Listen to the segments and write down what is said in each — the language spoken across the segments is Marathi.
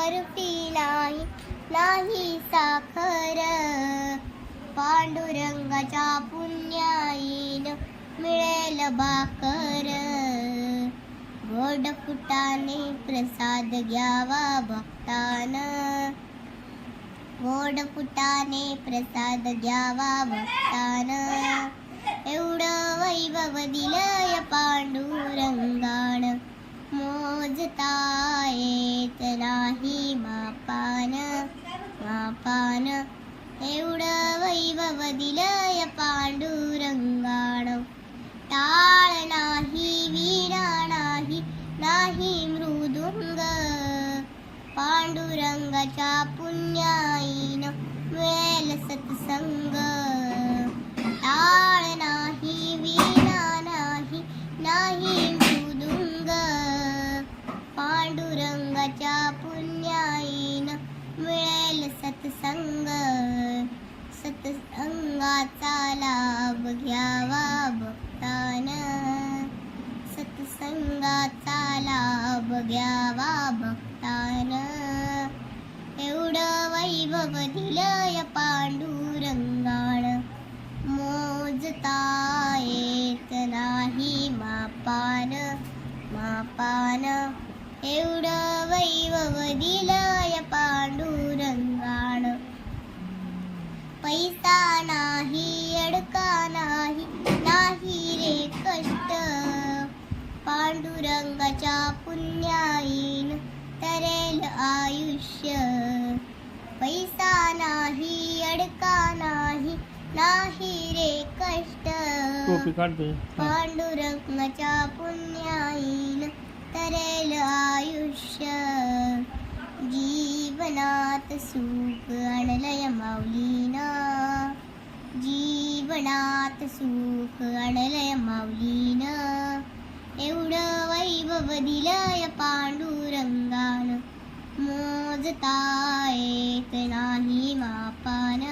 बर्फी नाही नाही साखर, पांडुरंगाच्या पुण्याईन मिळेल भाकर. गोड फुटाने प्रसाद घ्यावा भक्तान, गोड फुटाने प्रसाद घ्यावा भक्तान. एवढं वैभव दिलंय पांडुरंगाण, मोजता येत नाही मापान मापान. एवढं वैभव दिलंय पांडुरंगाण, टाळ नाही वीणा नाही नाही मृदुंग, पांडुरंगाच्या पुण्याईन मिळेल सत्संग. टाळ नाही वीणा नाही नाही मृदुंग, पांडुरंगाच्या पुण्याईन मिळेल सत्संग. सत्संगाचा लाभ घ्यावा भक्तान, सत्संगाचा लाभ घ्यावा भक्तान. एवढं वैभव दिलंय पांडुरंगाण, मोजता येत नाही मापान मापान. एवढं वैभव दिलंय पांडुरंगाण, पैसा नाही अडका नाही नाही रे कष्ट, पांडुरंगाच्या पुण्याईन तरेल आयुष्य. पैसा नाही अडका नाही नाही रे कष्ट, पांडुरंगाच्या पुण्याईन तरेल आयुष्य. जीवनात सुख आणलंय माऊलीना, जीवनात सुख आणलंय माऊलीना. एवढं वैभव दिलंय पांडुरंगाण, मोजता येत नाही मापान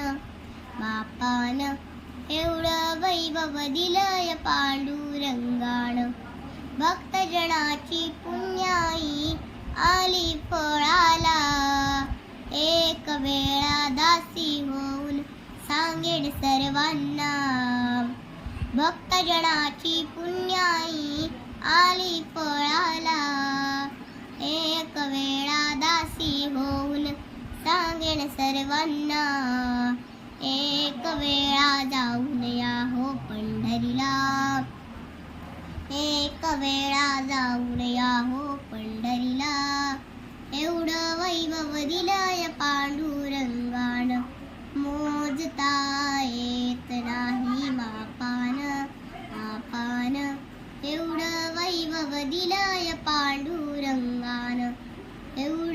मापान. एवढं वैभव दिलंय पांडुरंगाण, भक्तजनाची पुण्याई आली फळाला. एक वेळा दासी होऊन सांगेन सर्वांना, भक्तजनाची पुण्याई आली फळाला. एक वेळा दासी होऊन सांगेन सर्वांना, एक वेळा जाऊन या हो पंढरीला, एक वेळा जाऊन या हो पंढरीला. एवढं वैभव दिलंय पांडुरंगाण, मोजता येत नाही मापान मापान. एवढं वैभव दिलंय पांडुरंगाण, एवढं